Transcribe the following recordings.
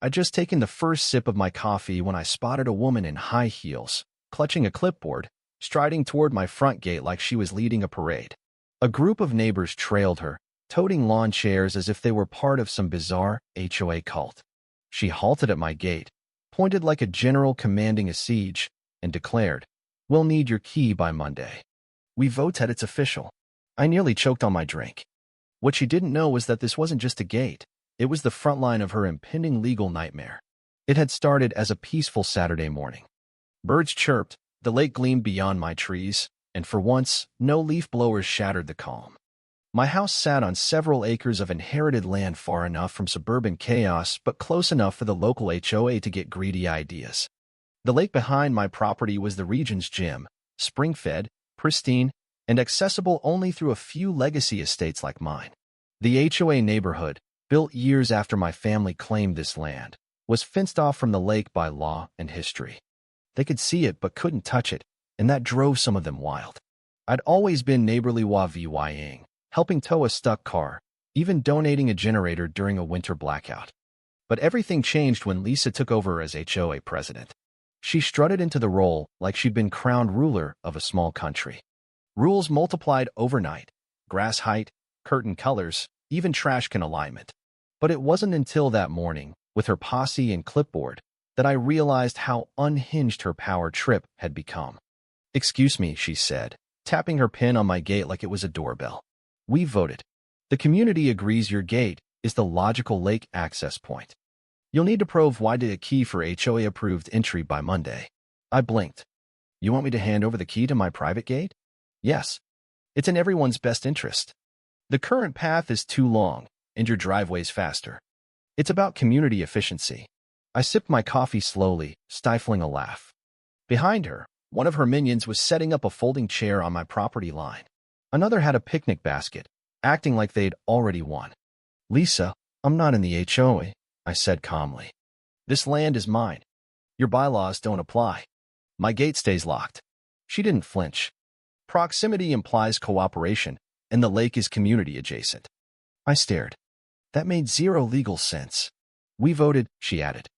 I'd just taken the first sip of my coffee when I spotted a woman in high heels, clutching a clipboard, striding toward my front gate like she was leading a parade. A group of neighbors trailed her, toting lawn chairs as if they were part of some bizarre HOA cult. She halted at my gate, pointed like a general commanding a siege, and declared, "We'll need your key by Monday. We voted it's official." I nearly choked on my drink. What she didn't know was that this wasn't just a gate. It was the front line of her impending legal nightmare. It had started as a peaceful Saturday morning. Birds chirped, the lake gleamed beyond my trees, and for once, no leaf blowers shattered the calm. My house sat on several acres of inherited land far enough from suburban chaos but close enough for the local HOA to get greedy ideas. The lake behind my property was the region's gym, spring-fed, pristine, and accessible only through a few legacy estates like mine. The HOA neighborhood, built years after my family claimed this land, was fenced off from the lake by law and history. They could see it but couldn't touch it, and that drove some of them wild. I'd always been neighborly while VYing, helping tow a stuck car, even donating a generator during a winter blackout. But everything changed when Lisa took over as HOA president. She strutted into the role like she'd been crowned ruler of a small country. Rules multiplied overnight: grass height, curtain colors, even trash can alignment. But it wasn't until that morning, with her posse and clipboard, that I realized how unhinged her power trip had become. "Excuse me," she said, tapping her pin on my gate like it was a doorbell. "We voted. The community agrees your gate is the logical lake access point. You'll need to provide a key for HOA-approved entry by Monday." I blinked. "You want me to hand over the key to my private gate?" "Yes. It's in everyone's best interest. The current path is too long, and your driveway's faster. It's about community efficiency." I sipped my coffee slowly, stifling a laugh. Behind her, one of her minions was setting up a folding chair on my property line. Another had a picnic basket, acting like they'd already won. "Lisa, I'm not in the HOA," I said calmly. "This land is mine. Your bylaws don't apply. My gate stays locked." She didn't flinch. "Proximity implies cooperation, and the lake is community adjacent." I stared. That made zero legal sense. "We voted," she added.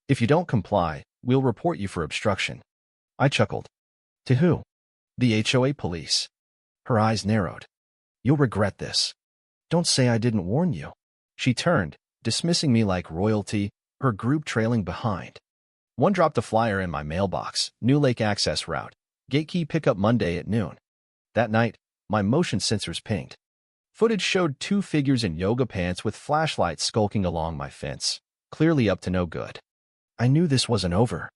"If you don't comply, we'll report you for obstruction." I chuckled. "To who?" "The HOA police." Her eyes narrowed. "You'll regret this. Don't say I didn't warn you." She turned, dismissing me like royalty, her group trailing behind. One dropped a flyer in my mailbox: "New lake access route. Gate key pickup Monday at noon." That night, my motion sensors pinged. Footage showed two figures in yoga pants with flashlights skulking along my fence, clearly up to no good. I knew this wasn't over.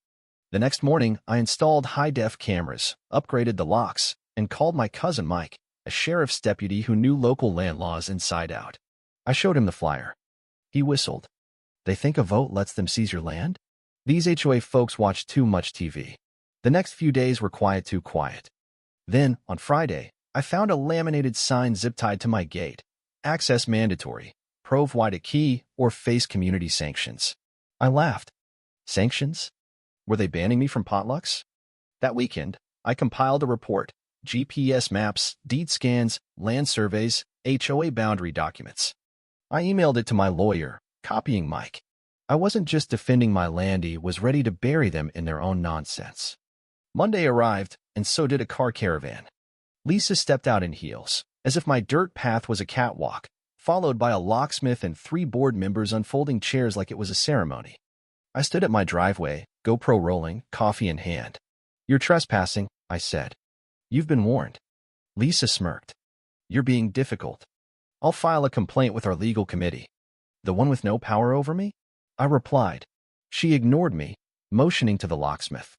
The next morning, I installed high-def cameras, upgraded the locks, and called my cousin Mike, a sheriff's deputy who knew local land laws inside out. I showed him the flyer. He whistled. "They think a vote lets them seize your land?" These HOA folks watch too much TV. The next few days were too quiet. Then, on Friday, I found a laminated sign zip-tied to my gate: "Access mandatory. Provide a key or face community sanctions." I laughed. Sanctions? Were they banning me from potlucks? That weekend, I compiled a report: GPS maps, deed scans, land surveys, HOA boundary documents. I emailed it to my lawyer, copying Mike. I wasn't just defending my land, I was ready to bury them in their own nonsense. Monday arrived, and so did a car caravan. Lisa stepped out in heels, as if my dirt path was a catwalk, followed by a locksmith and 3 board members unfolding chairs like it was a ceremony. I stood at my driveway, GoPro rolling, coffee in hand. "You're trespassing," I said. "You've been warned." Lisa smirked. "You're being difficult. I'll file a complaint with our legal committee." "The one with no power over me?" I replied. She ignored me, motioning to the locksmith.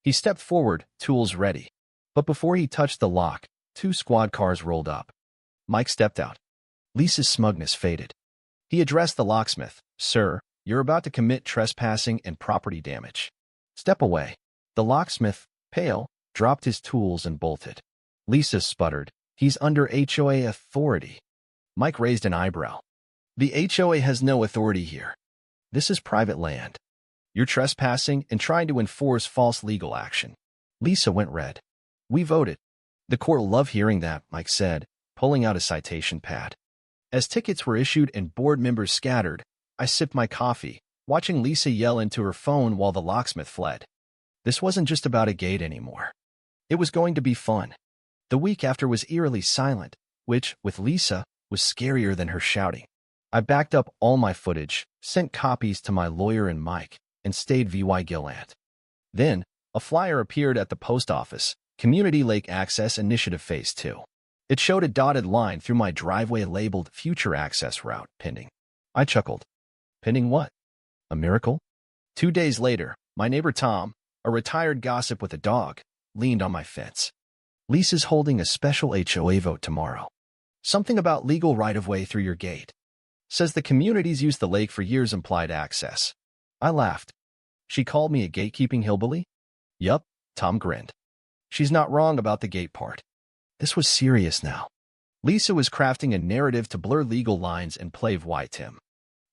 He stepped forward, tools ready. But before he touched the lock, 2 squad cars rolled up. Mike stepped out. Lisa's smugness faded. He addressed the locksmith. "Sir, you're about to commit trespassing and property damage. Step away." The locksmith, pale, dropped his tools and bolted. Lisa sputtered. "He's under HOA authority." Mike raised an eyebrow. "The HOA has no authority here. This is private land. You're trespassing and trying to enforce false legal action." Lisa went red. "We voted." "The court will love hearing that," Mike said, pulling out a citation pad. As tickets were issued and board members scattered, I sipped my coffee, watching Lisa yell into her phone while the locksmith fled. This wasn't just about a gate anymore. It was going to be fun. The week after was eerily silent, which, with Lisa, was scarier than her shouting. I backed up all my footage, sent copies to my lawyer and Mike, and stayed VY Gilland. Then, a flyer appeared at the post office, Community Lake Access Initiative Phase 2. It showed a dotted line through my driveway labeled Future Access Route, pending. I chuckled. Pending what? A miracle? 2 days later, my neighbor Tom, a retired gossip with a dog, leaned on my fence. Lisa's holding a special HOA vote tomorrow. Something about legal right-of-way through your gate. Says the community's used the lake for years implied access. I laughed. She called me a gatekeeping hillbilly? Yup, Tom grinned. She's not wrong about the gate part. This was serious now. Lisa was crafting a narrative to blur legal lines and play victim.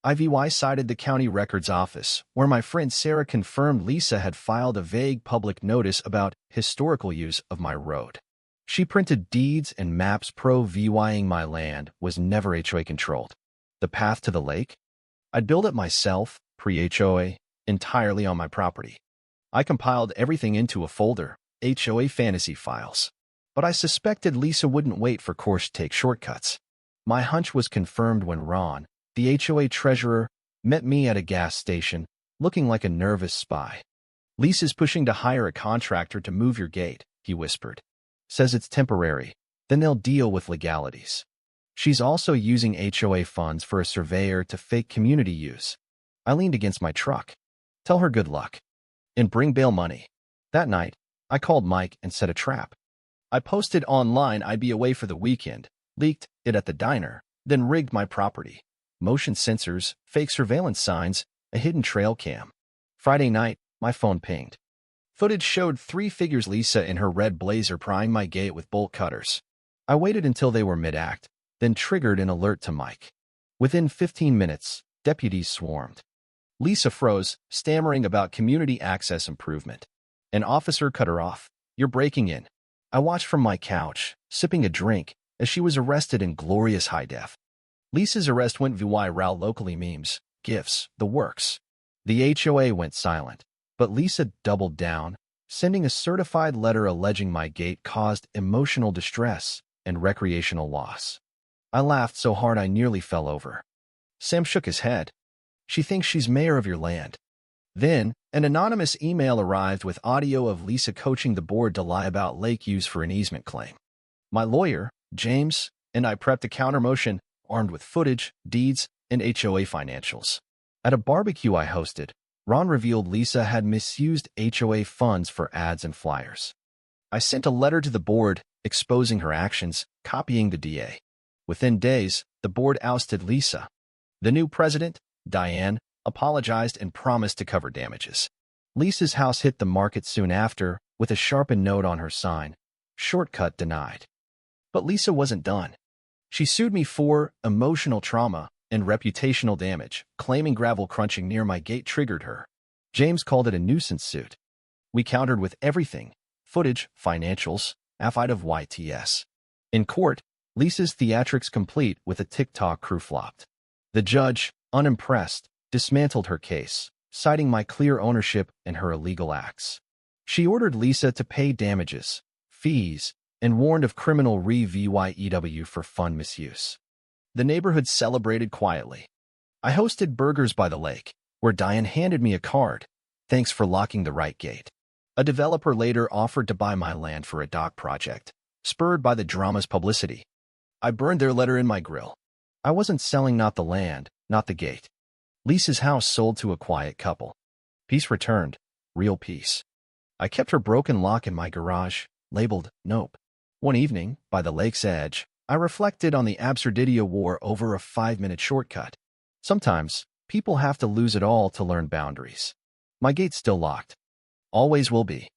IVY cited the county records office, where my friend Sarah confirmed Lisa had filed a vague public notice about historical use of my road. She printed deeds and maps pro-VYing my land was never HOA controlled. The path to the lake? I'd build it myself, pre-HOA, entirely on my property. I compiled everything into a folder, HOA fantasy files. But I suspected Lisa wouldn't wait for course to take shortcuts. My hunch was confirmed when Ron, the HOA treasurer, met me at a gas station, looking like a nervous spy. Lisa's pushing to hire a contractor to move your gate, he whispered. Says it's temporary, then they'll deal with legalities. She's also using HOA funds for a surveyor to fake community use. I leaned against my truck. Tell her good luck. And bring bail money. That night, I called Mike and set a trap. I posted online I'd be away for the weekend, leaked it at the diner, then rigged my property. Motion sensors, fake surveillance signs, a hidden trail cam. Friday night, my phone pinged. Footage showed 3 figures Lisa in her red blazer prying my gate with bolt cutters. I waited until they were mid-act, then triggered an alert to Mike. Within 15 minutes, deputies swarmed. Lisa froze, stammering about community access improvement. An officer cut her off. You're breaking in. I watched from my couch, sipping a drink, as she was arrested in glorious high def. Lisa's arrest went viral locally memes, GIFs, the works. The HOA went silent, but Lisa doubled down, sending a certified letter alleging my gate caused emotional distress and recreational loss. I laughed so hard I nearly fell over. Sam shook his head. She thinks she's mayor of your land. Then, an anonymous email arrived with audio of Lisa coaching the board to lie about lake use for an easement claim. My lawyer, James, and I prepped a counter-motion, armed with footage, deeds, and HOA financials. At a barbecue I hosted, Ron revealed Lisa had misused HOA funds for ads and flyers. I sent a letter to the board, exposing her actions, copying the DA. Within days, the board ousted Lisa. The new president, Diane, apologized and promised to cover damages. Lisa's house hit the market soon after, with a sharpened note on her sign, "Shortcut denied." But Lisa wasn't done. She sued me for emotional trauma and reputational damage, claiming gravel crunching near my gate triggered her. James called it a nuisance suit. We countered with everything: footage, financials, affid of YTS. In court, Lisa's theatrics complete with a TikTok crew flopped. The judge, unimpressed, dismantled her case, citing my clear ownership and her illegal acts. She ordered Lisa to pay damages, fees, and warned of criminal re-VYEW for fund misuse. The neighborhood celebrated quietly. I hosted Burgers by the Lake, where Diane handed me a card. Thanks for locking the right gate. A developer later offered to buy my land for a dock project, spurred by the drama's publicity. I burned their letter in my grill. I wasn't selling not the land, not the gate. Lisa's house sold to a quiet couple. Peace returned, real peace. I kept her broken lock in my garage, labeled Nope. One evening, by the lake's edge, I reflected on the absurdity of war over a 5-minute shortcut. Sometimes, people have to lose it all to learn boundaries. My gate's still locked. Always will be.